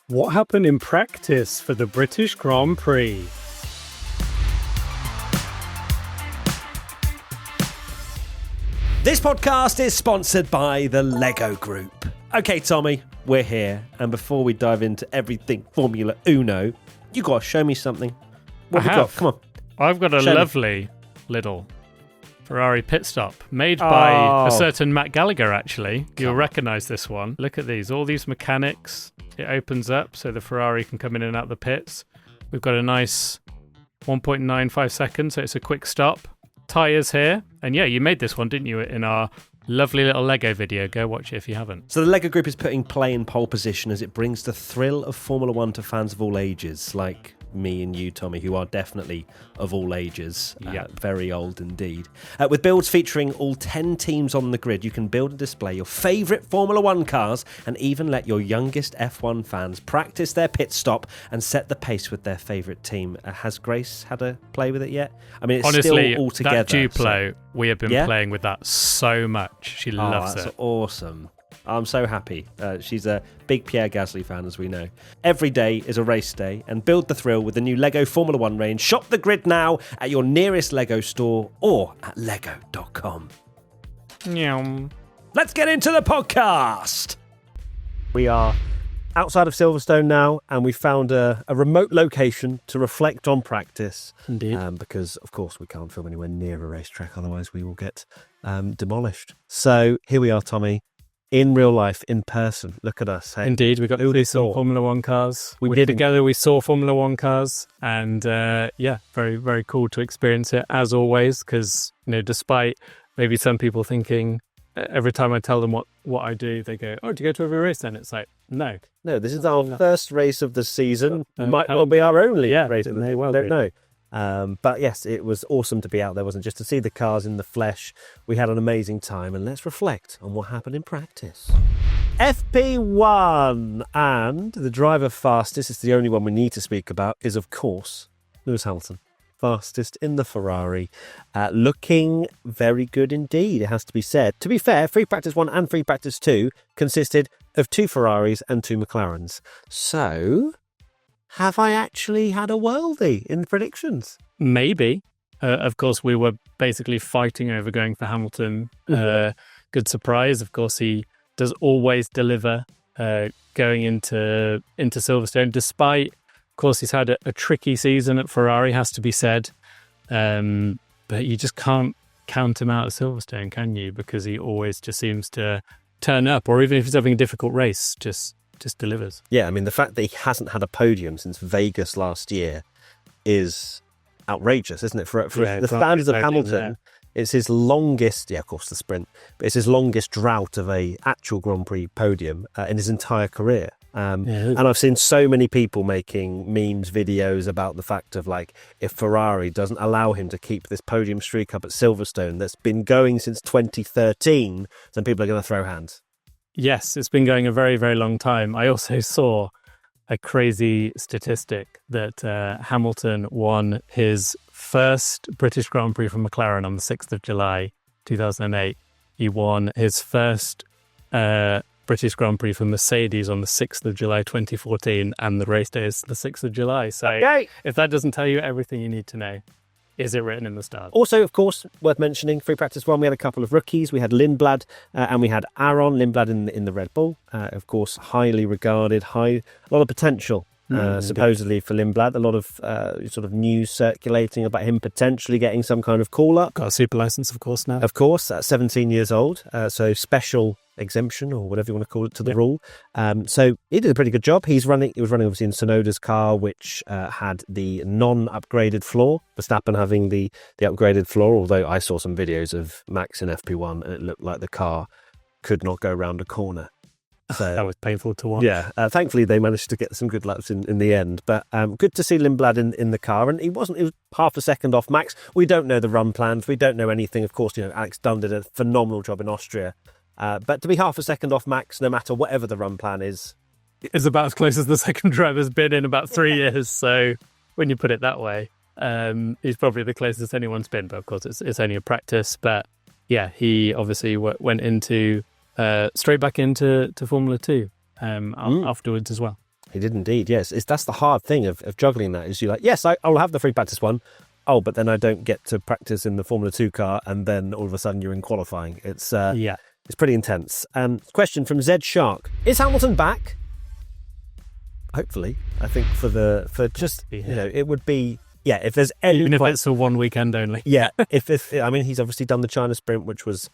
What happened in practice for the British Grand Prix? This podcast is sponsored by the Lego Group. Okay, Tommy, we're here. And before we dive into everything Formula Uno, you got to show me something. What have we got? Come on. I've got a lovely little Ferrari pit stop made by a certain Matt Gallagher, actually. You'll recognise this one. Look at these. All these mechanics. It opens up so the Ferrari can come in and out the pits. We've got a nice 1.95 seconds, so it's a quick stop. Tyres here. And yeah, you made this one, didn't you, in our lovely little Lego video. Go watch it if you haven't. So the Lego Group is putting play in pole position as it brings the thrill of Formula One to fans of all ages, like me and you, Tommy, who are definitely of all ages, very old indeed. With builds featuring all 10 teams on the grid, you can build and display your favourite Formula One cars and even let your youngest F1 fans practice their pit stop and set the pace with their favourite team. Has Grace had a play with it yet? I mean, it's honestly, still all together. That Duplo, we have been playing with that so much. She loves it. That's awesome. I'm so happy. She's a big Pierre Gasly fan, as we know. Every day is a race day, and build the thrill with the new LEGO Formula One range. Shop the grid now at your nearest LEGO store or at lego.com. Let's get into the podcast. We are outside of Silverstone now, and we found a remote location to reflect on practice. Indeed. Because, of course, we can't film anywhere near a racetrack, otherwise we will get demolished. So here we are, Tommy. In real life, in person. Look at us. Hey. Indeed, we got to see some Formula One cars. We did together. We saw Formula One cars, and very, very cool to experience it as always. Because despite maybe some people thinking every time I tell them what I do, they go, "Oh, do you go to every race?" Then it's like, no. This is our first race of the season. Might well be our only race. It may well don't know. But yes, it was awesome to be out there, wasn't it? Just to see the cars in the flesh. We had an amazing time, and let's reflect on what happened in practice. FP1, and the driver fastest, it's the only one we need to speak about, is of course Lewis Hamilton. Fastest in the Ferrari, looking very good indeed, it has to be said. To be fair, free practice 1 and free practice 2 consisted of 2 Ferraris and 2 McLarens. So have I actually had a worldie in predictions? Maybe. Of course, we were basically fighting over going for Hamilton. Good surprise. Of course, he does always deliver going into Silverstone, despite, of course, he's had a tricky season at Ferrari, has to be said. But you just can't count him out at Silverstone, can you? Because he always just seems to turn up, or even if he's having a difficult race, just delivers. Yeah, I mean, the fact that he hasn't had a podium since Vegas last year is outrageous, isn't it? For the standards of Hamilton, it's his longest, of course, the sprint, but it's his longest drought of a actual Grand Prix podium in his entire career. And I've seen so many people making memes, videos about the fact of, like, if Ferrari doesn't allow him to keep this podium streak up at Silverstone that's been going since 2013, then people are going to throw hands. Yes, it's been going a very, very long time. I also saw a crazy statistic that Hamilton won his first British Grand Prix from McLaren on the 6th of July, 2008. He won his first British Grand Prix from Mercedes on the 6th of July, 2014, and the race day is the 6th of July. So if that doesn't tell you everything you need to know, is it written in the stars? Also, of course, worth mentioning, free practice 1, we had a couple of rookies. We had Lindblad and we had Aaron Lindblad in the Red Bull. Of course, highly regarded, a lot of potential, supposedly, for Lindblad. A lot of sort of news circulating about him potentially getting some kind of call-up. Got a super license, of course, now. Of course, at 17 years old. So special exemption, or whatever you want to call it, to the rule. So he did a pretty good job. He was running obviously in Tsunoda's car, which had the non-upgraded floor. Verstappen having the upgraded floor, although I saw some videos of Max in FP1 and it looked like the car could not go around a corner. So that was painful to watch. Yeah, thankfully they managed to get some good laps in the end. But good to see Lindblad in the car, and he was half a second off Max. We don't know the run plans. We don't know anything. Of course, Alex Dunn did a phenomenal job in Austria. But to be half a second off Max, no matter whatever the run plan is about as close as the second driver's been in about 3 years. So when you put it that way, he's probably the closest anyone's been. But of course, it's only a practice. But yeah, he obviously went into straight back into Formula 2 afterwards as well. He did indeed, yes. That's the hard thing of juggling that, is you're like, yes, I'll have the free practice one. Oh, but then I don't get to practice in the Formula 2 car, and then all of a sudden you're in qualifying. It's pretty intense. Question from Zed Shark. Is Hamilton back? Hopefully. I think it would be, if there's any... Even if it's for one weekend only. Yeah, he's obviously done the China sprint, which was...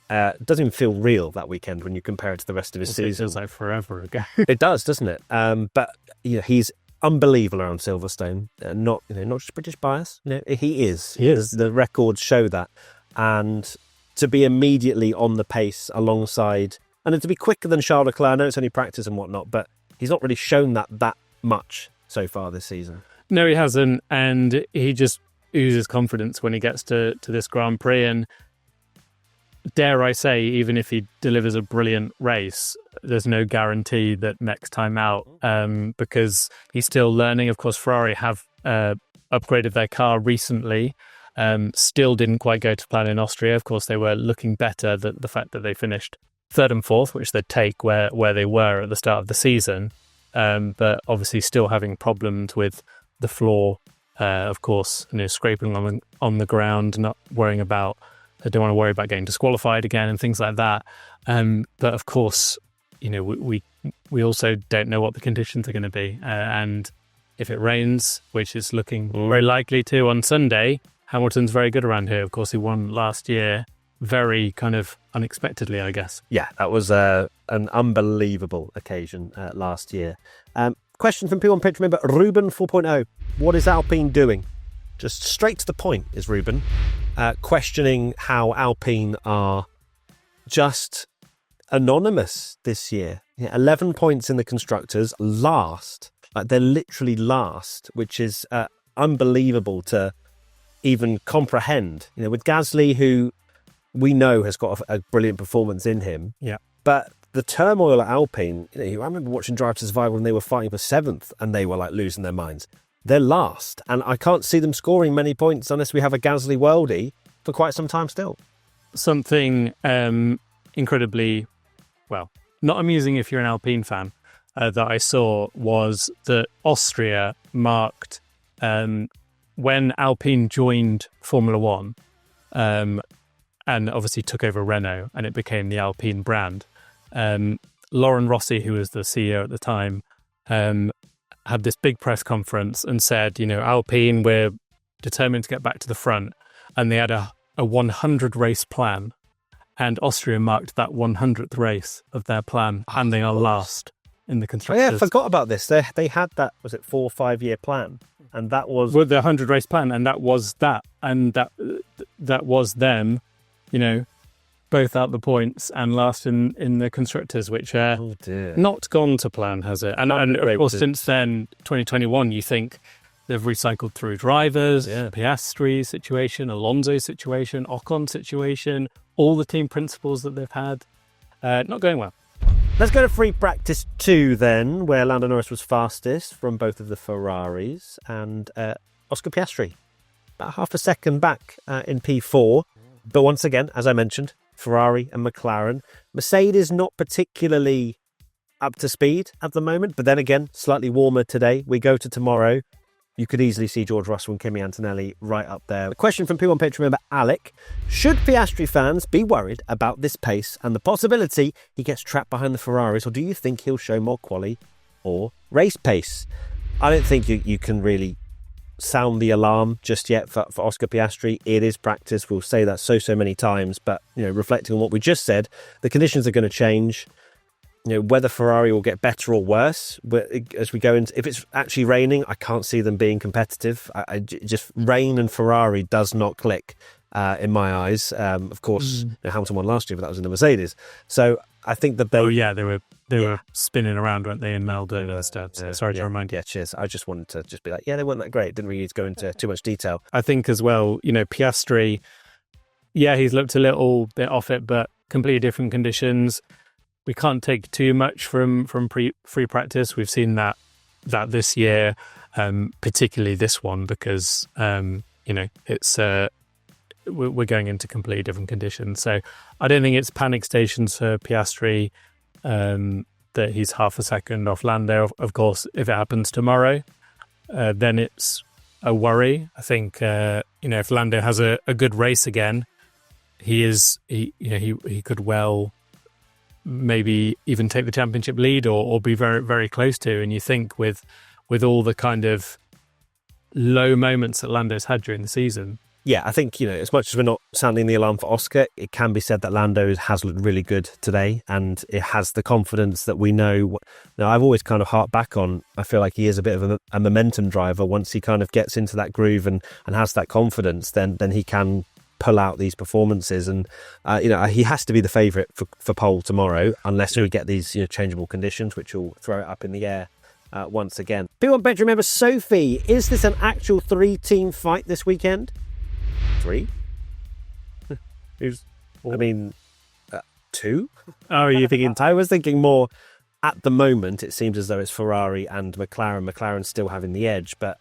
doesn't even feel real that weekend when you compare it to the rest of his season. It feels like forever ago. It does, doesn't it? But he's unbelievable around Silverstone. Not just British bias. He is. The records show that. And to be immediately on the pace alongside, and to be quicker than Charles Leclerc. I know it's only practice and whatnot, but he's not really shown that much so far this season. No, he hasn't, and he just oozes confidence when he gets to this Grand Prix. And dare I say, even if he delivers a brilliant race, there's no guarantee that next time out, because he's still learning. Of course, Ferrari have upgraded their car recently. Still didn't quite go to plan in Austria. Of course, they were looking better. The fact that they finished third and fourth, which they'd take where they were at the start of the season, but obviously still having problems with the floor. Of course, scraping on the ground, not worrying about. They don't want to worry about getting disqualified again and things like that. But of course, we also don't know what the conditions are going to be. And if it rains, which is looking very likely to on Sunday, Hamilton's very good around here. Of course, he won last year very kind of unexpectedly, I guess. Yeah, that was an unbelievable occasion last year. Question from P1 Pitch member Ruben 4.0. What is Alpine doing? Just straight to the point is Ruben. Questioning how Alpine are just anonymous this year. 11 points in the constructors, last. Like, they're literally last, which is unbelievable to even comprehend. With Gasly, who we know has got a brilliant performance in him. Yeah. But the turmoil at Alpine, I remember watching Drive to Survive when they were fighting for 7th and they were like losing their minds. They're last, and I can't see them scoring many points unless we have a Gasly worldie for quite some time still. Something incredibly, not amusing if you're an Alpine fan, that I saw was that Austria marked, when Alpine joined Formula One, and obviously took over Renault, and it became the Alpine brand. Lauren Rossi, who was the CEO at the time, had this big press conference and said, Alpine, we're determined to get back to the front. And they had a 100 race plan. And Austria marked that 100th race of their plan. And they are last in the constructors. Oh, yeah, I forgot about this. They had that, was it 4 or 5 year plan? And that was... Well, the 100 race plan. And that was that. And that was them, both out the points and last in the constructors, which not gone to plan, has it? And of course, since then, 2021, you think they've recycled through drivers, Piastri's situation, Alonso's situation, Ocon's situation, all the team principals that they've had. Not going well. Let's go to free practice 2 then, where Lando Norris was fastest from both of the Ferraris, and Oscar Piastri about half a second back in P4. But once again, as I mentioned, Ferrari and McLaren. Mercedes not particularly up to speed at the moment, but then again, slightly warmer today. We go to tomorrow. You could easily see George Russell and Kimi Antonelli right up there. A question from P1 Pitch member Alec. Should Piastri fans be worried about this pace and the possibility he gets trapped behind the Ferraris, or do you think he'll show more quali or race pace? I don't think you can really sound the alarm just yet for Oscar Piastri. It is practice. We'll say that so many times, but reflecting on what we just said, the conditions are going to change. Whether Ferrari will get better or worse as we go into, if it's actually raining, I can't see them being competitive. Just rain and Ferrari does not click in my eyes. Of course, Hamilton won last year, but that was in the Mercedes. So I think that they were spinning around, weren't they, in Melbourne instead? Sorry to remind you. Yeah, cheers. I just wanted to just be like, they weren't that great. Didn't really need to go into too much detail. I think as well, Piastri, he's looked a little bit off it, but completely different conditions. We can't take too much from free practice. We've seen that this year, particularly this one, because it's we're going into completely different conditions. So I don't think it's panic stations for Piastri. that he's half a second off Lando. Of course, if it happens tomorrow, then it's a worry. I think if Lando has a good race again, he could well maybe even take the championship lead or be very, very close to. And you think with all the kind of low moments that Lando's had during the season. Yeah, I think, as much as we're not sounding the alarm for Oscar, it can be said that Lando has looked really good today, and it has the confidence that we know. Now, I've always kind of harped back on, I feel like he is a bit of a momentum driver. Once he kind of gets into that groove and has that confidence, then he can pull out these performances. And, he has to be the favourite for pole tomorrow, unless we get these changeable conditions, which will throw it up in the air once again. P1 Bedroom member Sophie, is this an actual 3-team fight this weekend? 3? I mean, 2? Oh, you thinking? I was thinking more. At the moment, it seems as though it's Ferrari and McLaren. McLaren's still having the edge, but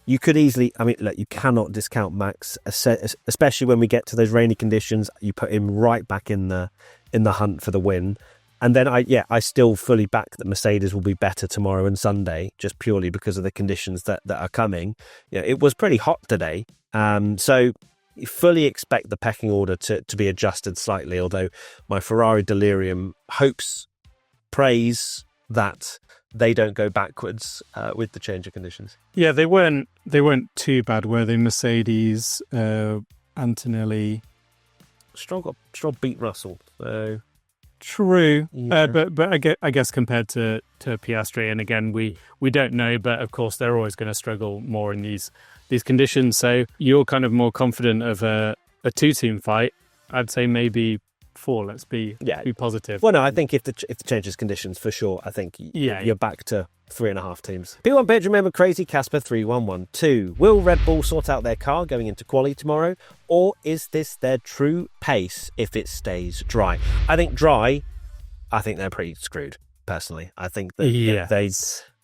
you could easily. I mean, look, you cannot discount Max, especially when we get to those rainy conditions. You put him right back in the hunt for the win. And then I still fully back that Mercedes will be better tomorrow and Sunday, just purely because of the conditions that are coming. It was pretty hot today, so you fully expect the pecking order to be adjusted slightly. Although my Ferrari delirium prays that they don't go backwards with the change of conditions. Yeah, they weren't too bad, were they? Mercedes, Antonelli, Stroll beat Russell, so. True, yeah. but I guess compared to Piastri, and again we don't know, but of course they're always going to struggle more in these conditions. So you're kind of more confident of a 2-team fight. I'd say maybe 4. Let's be positive. Well, no, I think if the changes conditions for sure, I think you're back to 3.5 teams. P1 Bedroom member Crazy Casper 3112. Will Red Bull sort out their car going into quali tomorrow, or is this their true pace if it stays dry? I think dry. I think they're pretty screwed. Personally, I think that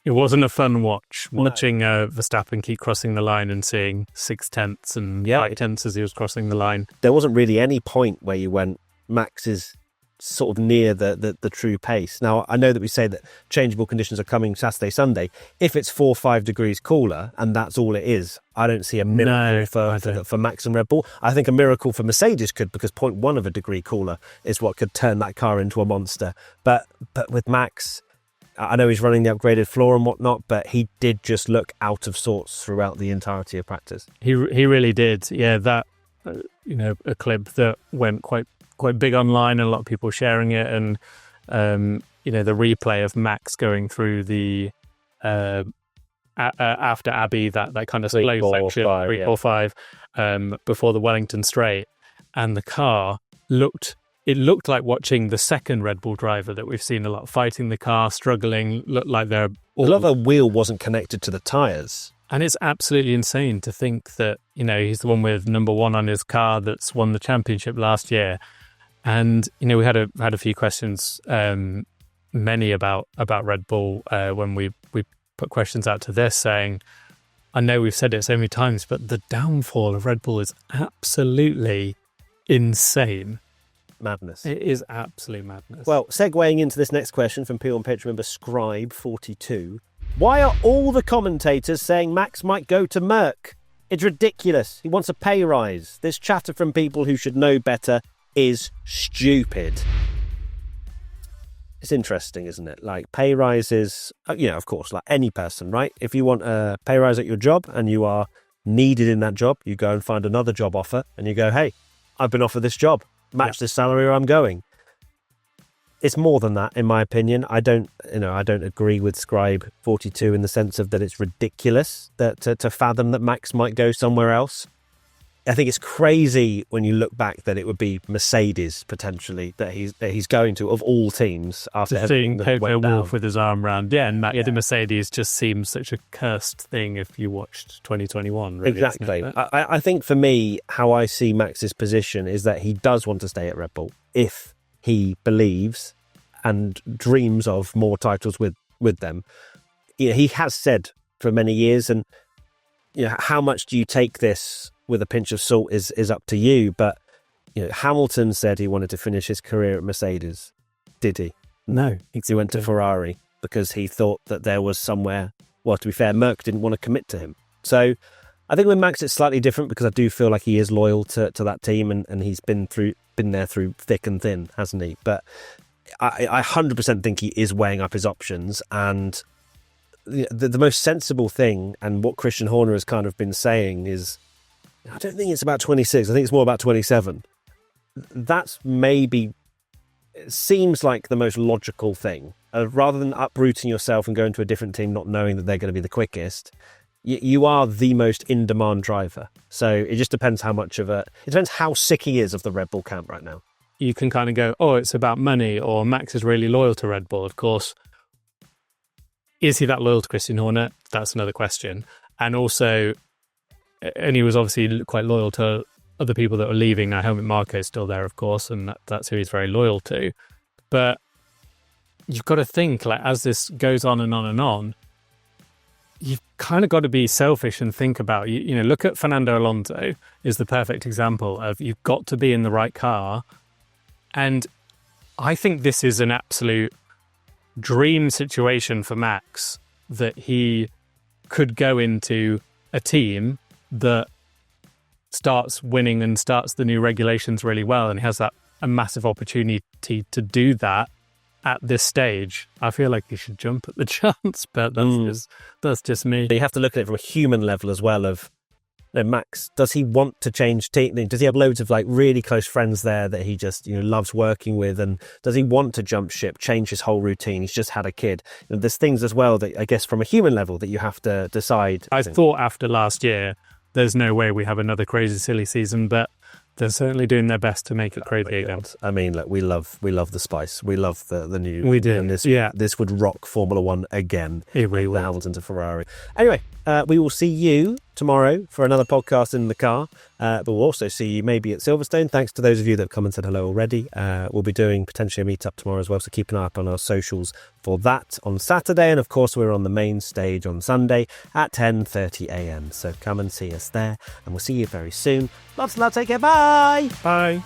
it wasn't a fun watching Verstappen keep crossing the line and seeing 0.6 and 0.5 as he was crossing the line. There wasn't really any point where you went, Max is sort of near the true pace. Now, I know that we say that changeable conditions are coming Saturday, Sunday. If it's 4 or 5 degrees cooler and that's all it is, I don't see a miracle for Max and Red Bull. I think a miracle for Mercedes could, because 0.1 of a degree cooler is what could turn that car into a monster. But with Max, I know he's running the upgraded floor and whatnot, but he did just look out of sorts throughout the entirety of practice. He really did. Yeah, that a clip that went quite big online, and a lot of people sharing it, and the replay of Max going through the after Abbey, that kind of slow section 3, 4, 5 before the Wellington straight, and the car looked like watching the second Red Bull driver that we've seen a lot fighting the car, struggling, looked like they're a lot of the wheel wasn't connected to the tyres. And it's absolutely insane to think that he's the one with number 1 on his car that's won the championship last year. And we had a few questions, many about Red Bull when we put questions out to this, saying, I know we've said it so many times, but the downfall of Red Bull is absolutely insane. Madness. It is absolute madness. Well, segueing into this next question from P1 Patreon member Scribe42, why are all the commentators saying Max might go to Merc? It's ridiculous. He wants a pay rise. This chatter from people who should know better is stupid. It's interesting, isn't it? Like, pay rises, of course, like any person, right? If you want a pay rise at your job and you are needed in that job, you go and find another job offer and you go, hey, I've been offered this job, match this salary or I'm going. It's more than that, in my opinion. I don't agree with Scribe 42 in the sense of that it's ridiculous that to fathom that Max might go somewhere else. I think it's crazy when you look back that it would be Mercedes potentially that he's going to, of all teams, after seeing Toto Wolff with his arm round. The Mercedes just seems such a cursed thing if you watched 2021. Really, exactly. I think for me, how I see Max's position is that he does want to stay at Red Bull if he believes and dreams of more titles with them. He has said for many years, and how much do you take this with a pinch of salt is up to you. But Hamilton said he wanted to finish his career at Mercedes. Did he? No. He went to Ferrari because he thought that there was somewhere. Well, to be fair, Merck didn't want to commit to him. So I think with Max it's slightly different because I do feel like he is loyal to that team and he's been there through thick and thin, hasn't he? But I 100% think he is weighing up his options, and the most sensible thing, and what Christian Horner has kind of been saying is, I don't think it's about 26. I think it's more about 27. That's maybe, it seems like the most logical thing. Rather than uprooting yourself and going to a different team not knowing that they're going to be the quickest, you are the most in-demand driver. So it just depends it depends how sick he is of the Red Bull camp right now. You can kind of go, oh, it's about money, or Max is really loyal to Red Bull. Of course, is he that loyal to Christian Horner? That's another question. And also, and he was obviously quite loyal to other people that were leaving. Now, Helmut Marko is still there, of course, and that's who he's very loyal to. But you've got to think, like, as this goes on and on and on, you've kind of got to be selfish and think about, look at Fernando Alonso is the perfect example of you've got to be in the right car. And I think this is an absolute dream situation for Max, that he could go into a team that starts winning and starts the new regulations really well, and he has a massive opportunity to do that at this stage. I feel like he should jump at the chance, but that's just me. You have to look at it from a human level as well of, Max, does he want to change team? Does he have loads of like really close friends there that he just loves working with? And does he want to jump ship, change his whole routine? He's just had a kid. There's things as well that I guess from a human level that you have to decide. I thought after last year, there's no way we have another crazy silly season, but they're certainly doing their best to make it crazy again. I mean, look, we love the spice. We love the new. We do. And this would rock Formula One again. It really will. Hamilton to Ferrari. Anyway, we will see you tomorrow for another podcast in the car. But we'll also see you maybe at Silverstone. Thanks to those of you that have come and said hello already. We'll be doing potentially a meetup tomorrow as well. So keep an eye up on our socials for that on Saturday. And of course, we're on the main stage on Sunday at 10:30 a.m. So come and see us there. And we'll see you very soon. Lots of love. Take care. Bye. Bye.